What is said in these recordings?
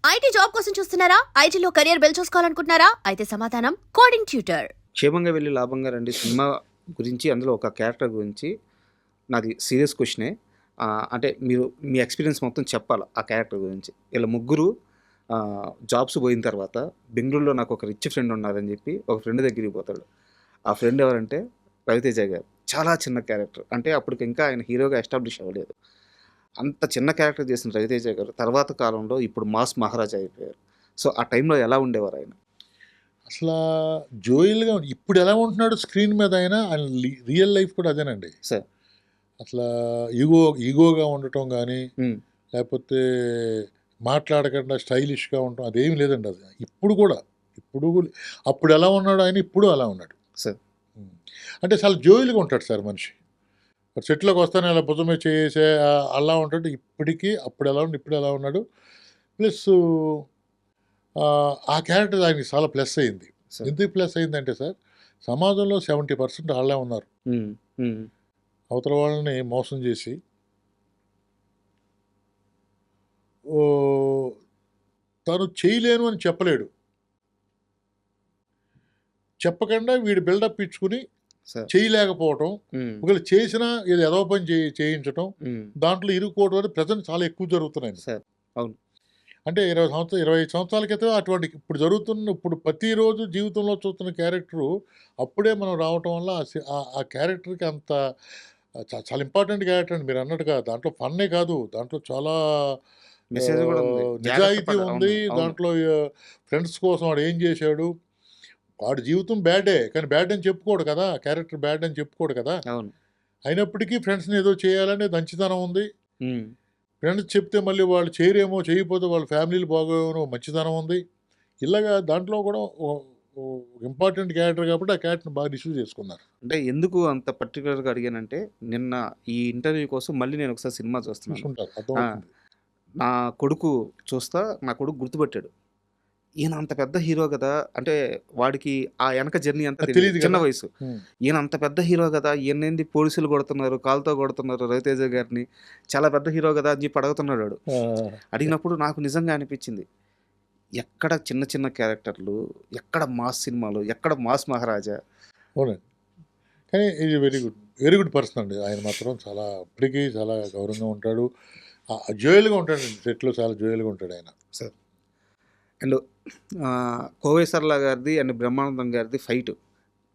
IT job కోసం చూస్తున్నారా? ఐటీలో కెరియర్ బిల్డ్ చూసుకోవాలనుకుంటున్నారా? అయితే సమాధానం కోడింగ్ ట్యూటర్. క్షేమంగా వెళ్ళి లాభంగా రండి సినిమా గురించి, అందులో ఒక క్యారెక్టర్ గురించి నాది సీరియస్ క్వశ్చనే. అంటే మీరు మీ ఎక్స్పీరియన్స్ మొత్తం చెప్పాలి ఆ క్యారెక్టర్ గురించి. ఇలా ముగ్గురు జాబ్స్ పోయిన తర్వాత బెంగళూరులో నాకు ఒక రిచ్ ఫ్రెండ్ ఉన్నారని చెప్పి ఒక ఫ్రెండ్ దగ్గరికి పోతాడు. ఆ ఫ్రెండ్ ఎవరంటే రవితేజ గారు. చాలా చిన్న క్యారెక్టర్, అంటే అప్పటికి ఇంకా ఆయన హీరోగా ఎస్టాబ్లిష్ అవ్వలేదు. అంత చిన్న క్యారెక్టర్ చేసిన రవితేజ గారు తర్వాత కాలంలో ఇప్పుడు మాస్ మహారాజా అయిపోయారు. సో ఆ టైంలో ఎలా ఉండేవారు ఆయన? అసలు జోయిల్గా ఇప్పుడు ఎలా ఉంటున్నాడు స్క్రీన్ మీద అయినా ఆయన రియల్ లైఫ్ కూడా అదేనండి. సార్ అసలు ఈగోగా ఉండటం కానీ, లేకపోతే మాట్లాడకుండా స్టైలిష్గా ఉండటం అదేమి లేదండి. అది ఇప్పుడు కూడా అప్పుడు ఎలా ఉన్నాడు ఆయన, ఇప్పుడు అలా ఉన్నాడు సార్. అంటే చాలా జోయిల్గా ఉంటాడు సార్ మనిషి. సెట్లోకి వస్తానే అలా భుజం మీద చేసే అలా ఉంటాడు. ఇప్పటికీ అప్పుడు ఎలా ఉన్నాడు, ఇప్పుడు ఎలా ఉన్నాడు. ప్లస్ ఆ క్యారెక్టర్ ఆయనకి చాలా ప్లస్ అయింది. ఎందుకు ప్లస్ అయిందంటే సార్, సమాజంలో 70% వాళ్ళే ఉన్నారు. అవతల వాళ్ళని మోసం చేసి తను చేయలేను అని చెప్పలేడు. చెప్పకుండా వీడు బిల్డప్ ఇచ్చుకుని చేయలేకపోవటం, ఒకవేళ చేసినా ఇది ఎదవ పని చేయించటం, దాంట్లో ఇరుక్కోవడం అనేది ప్రజెంట్ చాలా ఎక్కువ జరుగుతున్నాయి సార్. అవును. అంటే 25 సంవత్సరాల క్రితం అటువంటి ఇప్పుడు ప్రతిరోజు జీవితంలో చూస్తున్న క్యారెక్టరు అప్పుడే మనం రావటం వల్ల ఆ క్యారెక్టర్కి అంత చాలా ఇంపార్టెంట్ క్యారెక్టర్ అండి. మీరు అన్నట్టుగా దాంట్లో ఫన్నే కాదు, దాంట్లో చాలా మెసేజ్ కూడా ఉంది, నిజాయితీ ఉంది. దాంట్లో ఫ్రెండ్స్ కోసం వాడు ఏం చేశాడు, వాడు జీవితం బ్యాడే, కానీ బ్యాడ్ అని చెప్పుకోడు కదా, క్యారెక్టర్ బ్యాడ్ అని చెప్పుకోడు కదా. అయినప్పటికీ ఫ్రెండ్స్ని ఏదో చేయాలనే మంచితనం ఉంది. ఫ్రెండ్స్ చెప్తే మళ్ళీ వాళ్ళు చేయరేమో, చేయకపోతే వాళ్ళ ఫ్యామిలీలు బాగోమో మంచితనం ఉంది. ఇలాగా దాంట్లో కూడా ఇంపార్టెంట్ క్యారెక్టర్ కాబట్టి ఆ క్యారెక్టర్ని బాగా రిసీవ్ చేసుకున్నారు. అంటే ఎందుకు అంత పర్టికులర్గా అడిగానంటే, నిన్న ఈ ఇంటర్వ్యూ కోసం మళ్ళీ నేను ఒకసారి సినిమా చూస్తున్నాను. నా కొడుకు నా కొడుకు గుర్తుపట్టాడు, ఈయన అంత పెద్ద హీరో కదా. అంటే వాడికి ఆ వెనక జర్నీ అంతా తెలియదు, చిన్న వయసు. ఈయన అంత పెద్ద హీరో కదా, ఈయనేంది పోలీసులు కొడుతున్నారు, కాలుతో కొడుతున్నారు రవితేజ గారిని, చాలా పెద్ద హీరో కదా అని చెప్పి అడుగుతున్నాడు వాడు. అడిగినప్పుడు నాకు నిజంగా అనిపించింది, ఎక్కడ చిన్న చిన్న క్యారెక్టర్లు, ఎక్కడ మాస్ సినిమాలు, ఎక్కడ మాస్ మహారాజా. అవునండి, కానీ ఇది వెరీ గుడ్ పర్సన్ అండి. ఆయన మాత్రం చాలా ఇప్పటికీ చాలా గౌరవంగా ఉంటాడు, జోయల్గా ఉంటాడు. సెట్లో చాలా జోయల్గా ఉంటాడు ఆయన సార్. అండ్ కోవై సరళ గారిది అండ్ బ్రహ్మానందం గారిది ఫైట్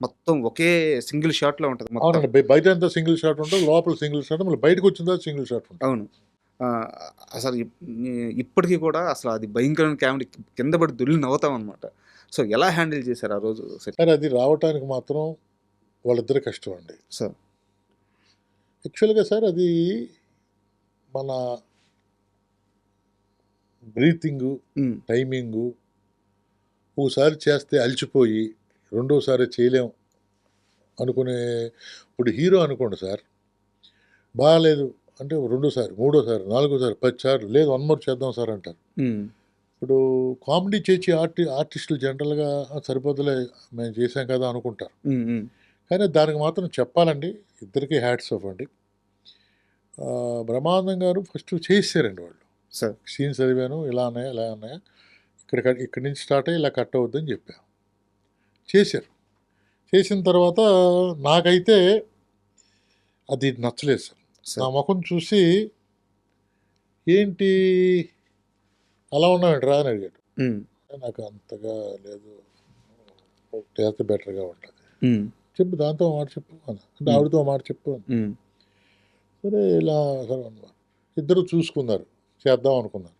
మొత్తం ఒకే సింగిల్ షాట్లో ఉంటుంది. అవునండి, బయట అంతా సింగిల్ షాట్ ఉంటుంది, లోపల సింగిల్ షాట్, మళ్ళీ బయటకు వచ్చిందా సింగిల్ షాట్ ఉంటుంది. అవును. అసలు ఇప్పటికీ కూడా అసలు అది భయంకరమైన కామెడీ, కింద పడి దొల్లి నవ్వుతాం అనమాట. సో ఎలా హ్యాండిల్ చేశారు ఆ రోజు? సార్ అది రావటానికి మాత్రం వాళ్ళిద్దరు కష్టం అండి సార్. యాక్చువల్గా సార్ అది మన బ్రీతింగు, టైమింగు, ఒకసారి చేస్తే అలిచిపోయి రెండోసారి చేయలేం అనుకునే. ఇప్పుడు హీరో అనుకోండి సార్, బాగాలేదు అంటే రెండోసారి, మూడోసారి, నాలుగోసారి, 10 సార్లు లేదు 1 మోర్ చేద్దాం సార్ అంటారు. ఇప్పుడు కామెడీ చేసి ఆర్టిస్టులు జనరల్గా సరిపోతులే మేము చేసాం కదా అనుకుంటారు, కానీ దానికి మాత్రం చెప్పాలండి, ఇద్దరికీ హ్యాట్స్ ఆఫ్ అండి. బ్రహ్మానందం గారు ఫస్ట్ చేసారండి వాళ్ళు. సార్ సీన్స్ చదివాను, ఇలా ఉన్నాయా ఇలా ఉన్నాయా, ఇక్కడి నుంచి స్టార్ట్ అయ్యి ఇలా కట్ అవుద్దని చెప్పాను. చేశారు. చేసిన తర్వాత నాకైతే అది నచ్చలేదు సార్. నా ముఖం చూసి ఏంటి అలా ఉన్నాడు అని అడిగాడు. నాకు అంతగా లేదు, చేస్తే బెటర్గా ఉంటుంది చెప్పు, దాంతో మాట చెప్పు అంటే ఆవిడతో మాట చెప్పు. సరే ఇలా సరే అన్నమాట. ఇద్దరు చూసుకున్నారు, చేద్దాం అనుకున్నారు.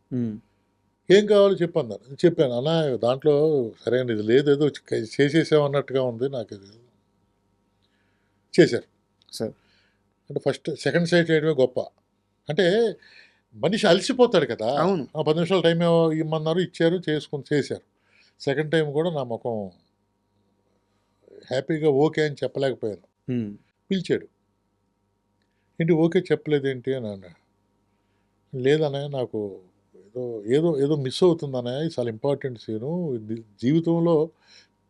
ఏం కావాలో చెప్పన్నారు. చెప్పాను, అన్న దాంట్లో సరైన ఇది లేదు, ఏదో చేసేసామన్నట్టుగా ఉంది, నాకు ఇది చేశారు సార్. అంటే ఫస్ట్ సెకండ్ సైడ్ చేయడమే గొప్ప. అంటే మనిషి అలసిపోతాడు కదా. 10 నిమిషాలు టైం ఇమ్మన్నారు, ఇచ్చారు, చేశారు. సెకండ్ టైం కూడా నా ముఖం హ్యాపీగా ఓకే అని చెప్పలేకపోయాను. పిలిచాడు, ఏంటి ఓకే చెప్పలేదేంటి అని అన్నాడు. లేదన్నయ్య, నాకు ఏదో మిస్ అవుతుందన్నయ్య, ఇది చాలా ఇంపార్టెంట్ సీను, జీవితంలో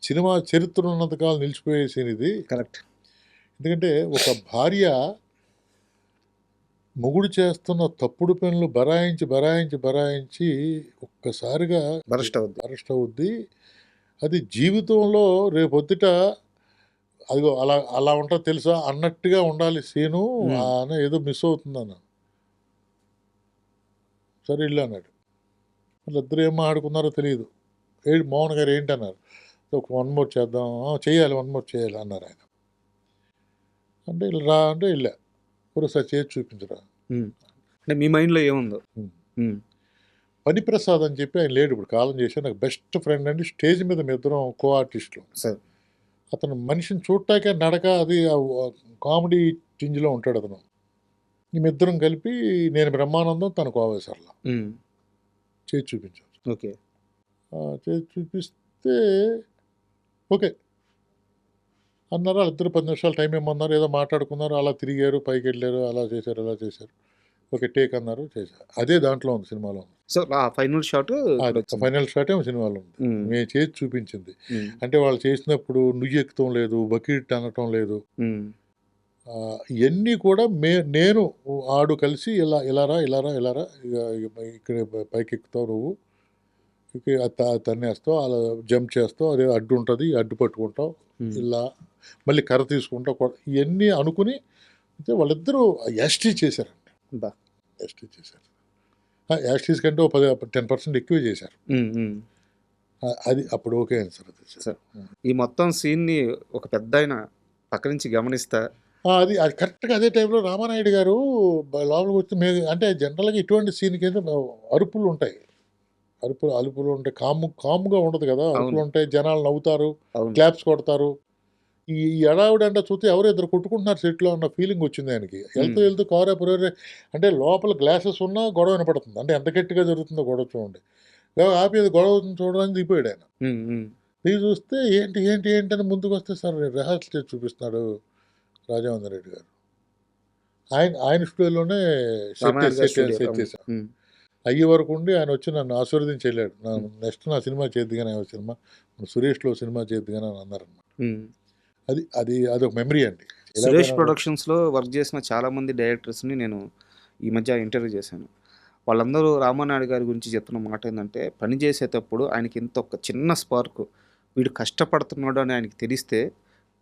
సినిమా చరిత్ర ఉన్నంతకాలం నిలిచిపోయే సీన్ ఇది. కరెక్ట్. ఎందుకంటే ఒక భార్య మొగుడు చేస్తున్న తప్పుడు పనులు బరాయించి ఒక్కసారిగా బరస్ట్ అవుద్ది. అరెస్ట్ అవుద్ది. అది జీవితంలో రేపొద్దుట అదిగో అలా అలా ఉంటది తెలుసా అన్నట్టుగా ఉండాలి సీను. అని ఏదో మిస్ అవుతుందన్న. సరే ఇల్లు అన్నాడు. వాళ్ళిద్దరు ఏం మాట్లాడుకున్నారో తెలియదు. మోహన్ గారు ఏంటన్నారు. ఒక 1 మోర్ చేద్దాం. చేయాలి 1 మోర్ చేయాలి అన్నారు ఆయన. అంటే రా అంటే వెళ్ళా. ఒకసారి చేసి చూపించరా. అంటే మీ మైండ్లో ఏముందో? పనిప్రసాద్ అని చెప్పి ఆయన లేడు, ఇప్పుడు కాలం చేశాను. నాకు బెస్ట్ ఫ్రెండ్ అండి. స్టేజ్ మీద మీ ఇద్దరం కో ఆర్టిస్టులు. సార్ అతను మనిషిని చూడటాకే నడక అది కామెడీ టింజ్లో ఉంటాడు అతను. మేమిద్దరం కలిపి నేను బ్రహ్మానందం, తన కోవేశ్వర్ల చేసి చూపించాను. ఓకే. చేసి చూపిస్తే ఓకే అన్నారు. వాళ్ళిద్దరు 10 నిమిషాలు టైం ఏమన్నారు, ఏదో మాట్లాడుకున్నారు, అలా తిరిగారు, పైకి వెళ్ళారు, అలా చేశారు, అలా చేశారు. ఓకే టేక్ అన్నారు, చేశారు. అదే దాంట్లో ఉంది, సినిమాలో ఉంది. సో ఆ ఫైనల్ షాట్ ఫైనల్ షాట్ ఏమో సినిమాలో ఉంది. మేము చేసి చూపించింది. అంటే వాళ్ళు చేసినప్పుడు నుయ్యి ఎక్కుతాం లేదు, బకెట్ అనటం లేదు, ఇవన్నీ కూడా నేను ఆడు కలిసి ఇలారా ఇక్కడ పైకి ఎక్కుతావు నువ్వు, తన్నేస్తావు, అలా జంప్ చేస్తావు, అదే అడ్డు ఉంటుంది, అడ్డు పట్టుకుంటావు, ఇలా మళ్ళీ కర్ర తీసుకుంటావు, ఇవన్నీ అనుకుని వాళ్ళిద్దరూ ఎస్టీ చేశారండి. ఎస్టీ చేశారు. యాస్టీస్ కంటే 10% ఎక్కువే చేశారు. అది అప్పుడు ఓకే అయింది సార్. ఈ మొత్తం సీన్ని ఒక పెద్ద ఆయన పక్క నుంచి గమనిస్తా అది కరెక్ట్గా అదే టైంలో రామానాయుడు గారు లోపలికి వచ్చి అంటే జనరల్గా ఇటువంటి సీన్కి అయితే అరుపులు ఉంటాయి, అరుపులు ఉంటాయి, కాముగా ఉండదు కదా, అరుపులు ఉంటాయి, జనాలు నవ్వుతారు, క్లాప్స్ కొడతారు. ఈ ఎడావిడంటే చూస్తే ఎవరు ఇద్దరు కొట్టుకుంటున్నారు సెట్లో అన్న ఫీలింగ్ వచ్చింది ఆయనకి. వెళ్తూ కారే అంటే లోపల గ్లాసెస్ ఉన్నా గొడవ వినపడుతుంది. అంటే ఎంత గట్టిగా జరుగుతుందో గొడవ చూడండి. ఆపి గొడవ చూడడానికి దిగిపోయాడు ఆయన. దిగి చూస్తే ఏంటి అని ముందుకు వస్తే సార్ రిహార్సల్ చేసి చూపిస్తున్నాడు రాజేంద్ర రెడ్డి గారు. ఆయన స్టూడియోలోనే సెట్ చేశారు. అయ్యే వరకు ఉండి ఆయన వచ్చి నన్ను ఆశీర్వదించి వెళ్ళాడు. నెక్స్ట్ నా సినిమా చేద్దిగానే సినిమా సురేష్లో సినిమా చేద్దిగానే అని అన్నారన్నమాట. అది ఒక మెమరీ అండి. సురేష్ ప్రొడక్షన్స్లో వర్క్ చేసిన చాలామంది డైరెక్టర్స్ని నేను ఈ మధ్య ఇంటర్వ్యూ చేశాను. వాళ్ళందరూ రామానాయుడు గారి గురించి చెప్తున్న మాట ఏంటంటే, పని చేసేటప్పుడు ఆయనకి ఇంత ఒక చిన్న స్పార్క్, వీడు కష్టపడుతున్నాడు అని ఆయనకి తెలిస్తే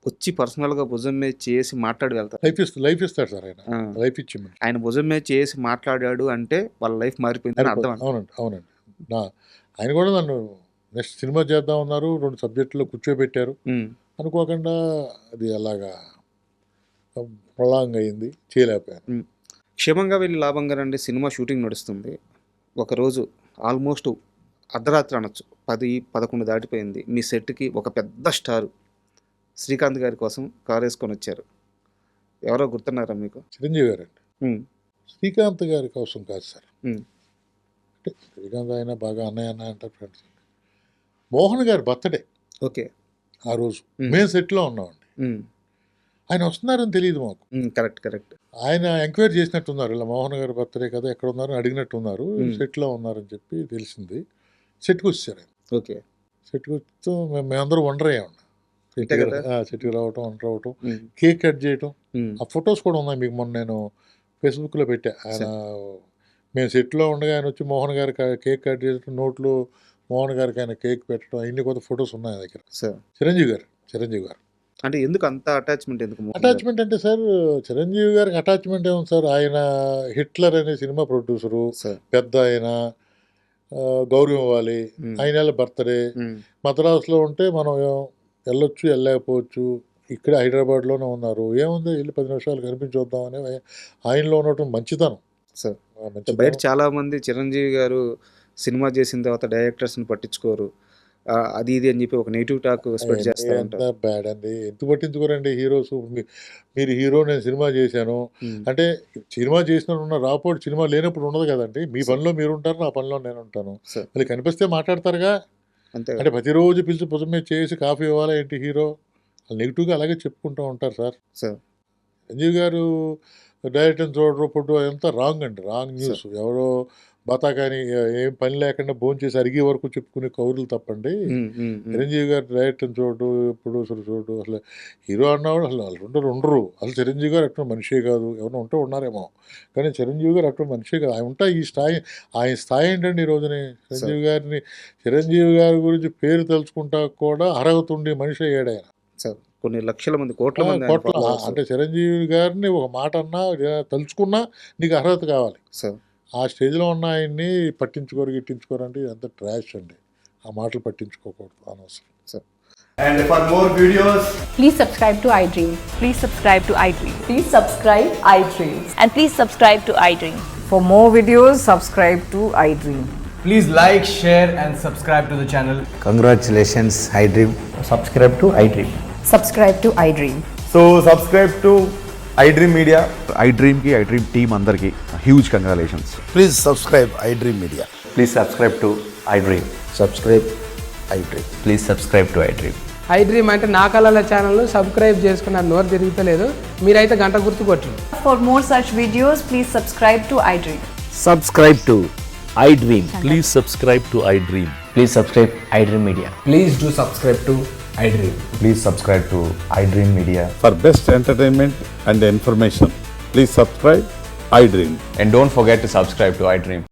వచ్చి పర్సనల్గా భుజం మీద చేసి మాట్లాడి వెళ్తారు. లైఫ్ ఇస్తాడు సార్ ఆయన. లైఫ్ ఇచ్చి ఆయన భుజం మీద చేసి మాట్లాడాడు అంటే వాళ్ళ లైఫ్ మారిపోయిందని అర్థం. అవునండి. ఆయన కూడా నన్ను నెక్స్ట్ సినిమా చేద్దాం ఉన్నారు, 2 సబ్జెక్టులో కూర్చోబెట్టారు. అనుకోకుండా అది అలాగా ప్రొలాంగ్ అయింది, చేయలేకపోయాను. క్షేమంగా వెళ్ళి లాభంగా రండి సినిమా షూటింగ్ నడుస్తుంది. ఒకరోజు ఆల్మోస్ట్ అర్ధరాత్రి అనొచ్చు, 10-11 దాటిపోయింది. మీ సెట్కి ఒక పెద్ద స్టార్ శ్రీకాంత్ గారి కోసం కారు వేసుకొని వచ్చారు. ఎవరో గుర్తున్నారా మీకు? చిరంజీవి గారు అండి. శ్రీకాంత్ గారి కోసం కాదు సార్. అంటే శ్రీకాంత్ ఆయన బాగా అన్నయ్య అంటారు ఫ్రెండ్స్. మోహన్ గారి బర్త్డే. ఓకే. ఆ రోజు మేము సెట్లో ఉన్నామండి. ఆయన వస్తున్నారని తెలియదు మాకు. కరెక్ట్. ఆయన ఎంక్వైరీ చేసినట్టున్నారు, ఇలా మోహన్ గారి బర్త్డే కదా, ఎక్కడ ఉన్నారు అడిగినట్టున్నారు. సెట్లో ఉన్నారని చెప్పి తెలిసింది. సెట్కి వచ్చారు ఆయన. ఓకే. సెట్కి వచ్చి మేమందరూ వండర్ అయ్యామండి. సెట్కి రావటం, వండర్ అవటం, కేక్ కట్ చేయటం. ఆ ఫొటోస్ కూడా ఉన్నాయి మీకు, మొన్న నేను ఫేస్బుక్లో పెట్టా. ఆయన మేము సెట్లో ఉండగా ఆయన వచ్చి మోహన్ గారి కేక్ కట్ చేయటం, నోట్లో మోహన్ గారికి ఆయన కేక్ పెట్టడం, అన్ని కొత్త ఫొటోస్ ఉన్నాయి దగ్గర. చిరంజీవి గారు అంటే ఎందుకు అంత అటాచ్మెంట్? అటాచ్మెంట్ అంటే సార్, చిరంజీవి గారికి అటాచ్మెంట్ ఏముంది సార్, ఆయన హిట్లర్ అనే సినిమా ప్రొడ్యూసరు, పెద్ద ఆయన, గౌరవం ఇవ్వాలి. ఆయన బర్త్డే మద్రాసులో ఉంటే మనం వెళ్ళొచ్చు, వెళ్ళలేకపోవచ్చు. ఇక్కడ హైదరాబాద్లోనే ఉన్నారు, ఏముంది వెళ్ళి 10 నిమిషాలు కనిపించొద్దాం అనే ఆయనలో ఉన్నట్టు మంచితనం. బయట చాలా మంది చిరంజీవి గారు సినిమా చేసిన తర్వాత డైరెక్టర్స్ని పట్టించుకోరు, అది ఇది అని చెప్పి ఒక నెగిటివ్ టాక్ స్ప్రెడ్ చేస్తారు. బ్యాడ్ అండి, ఎందుకు పట్టించుకోరండి హీరోస్? మీరు హీరో, నేను సినిమా చేశాను అంటే, సినిమా చేసిన రాపోర్ట్ సినిమా లేనప్పుడు ఉండదు కదండి. మీ పనిలో మీరు ఉంటారు, నా పనిలో నేను ఉంటాను. మళ్ళీ కనిపిస్తే మాట్లాడతారుగా. అంటే ప్రతిరోజు పిలిచి భుజం మీద చేసి కాఫీ ఇవ్వాలా ఏంటి హీరో? నెగిటివ్గా అలాగే చెప్పుకుంటూ ఉంటారు సార్. సంజీవ్ గారు డైరెక్టర్ చూడరు, ఫోటో అంతా రాంగ్ అండి, రాంగ్ న్యూస్. ఎవరో బతాకాని ఏం పని లేకుండా భోంచేసి అరిగే వరకు చెప్పుకునే కౌరులు తప్పండి. చిరంజీవి గారి డైరెక్టర్ని చూడు, ఎప్పుడు అసలు చూడు, అసలు హీరో అన్నవాడు అసలు వాళ్ళు ఉండరు. అసలు చిరంజీవి గారు అటువంటి మనిషే కాదు. ఎవరైనా ఉంటే ఉన్నారేమో, కానీ చిరంజీవి గారు అటువంటి మనిషే కాదు. ఆయన ఉంటా ఈ స్థాయి, ఆయన స్థాయి ఏంటండి ఈ రోజుని. చిరంజీవి గారి గురించి పేరు తలుచుకుంటా కూడా అర్హత ఉండే మనిషి అయ్యాడు ఆయన. సార్ కొన్ని లక్షల మంది, కోట్ల మంది ఆయన కోట్ల followers. అంటే చిరంజీవి గారిని ఒక మాట అన్నా తలుచుకున్నా నీకు అర్హత కావాలి. సార్ ఆ స్టేజ్లో ఉన్న ఆయన్ని గిట్టించుకోరు అంటే ఇదంతా ట్రాష్ అండి. ఆ మాటలు పట్టించుకోకూడదు, అనవసరం. And for more videos, Please subscribe to iDream. Please subscribe to iDream. Please subscribe iDream. And please subscribe to iDream. For more videos, subscribe to iDream. please like, share, and subscribe to the channel. Congratulations, iDream. Subscribe to iDream. Subscribe to iDream. So subscribe to iDream Media. iDream ki iDream team andarki huge congratulations. Please subscribe iDream Media. Please subscribe to iDream. Subscribe iDream. Please subscribe to iDream. iDream అంటే నా కళల channel subscribe చేసుకున్న నోరు తిరుగుతలేదు, మీరైతే గంట గుర్తు కొట్టండి. For more such videos, please subscribe to iDream. Subscribe to iDream. Please subscribe to iDream. Please subscribe iDream Media. Please do subscribe to iDream. Please subscribe to iDream Media. For best entertainment and information, please subscribe iDream. And don't forget to subscribe to iDream.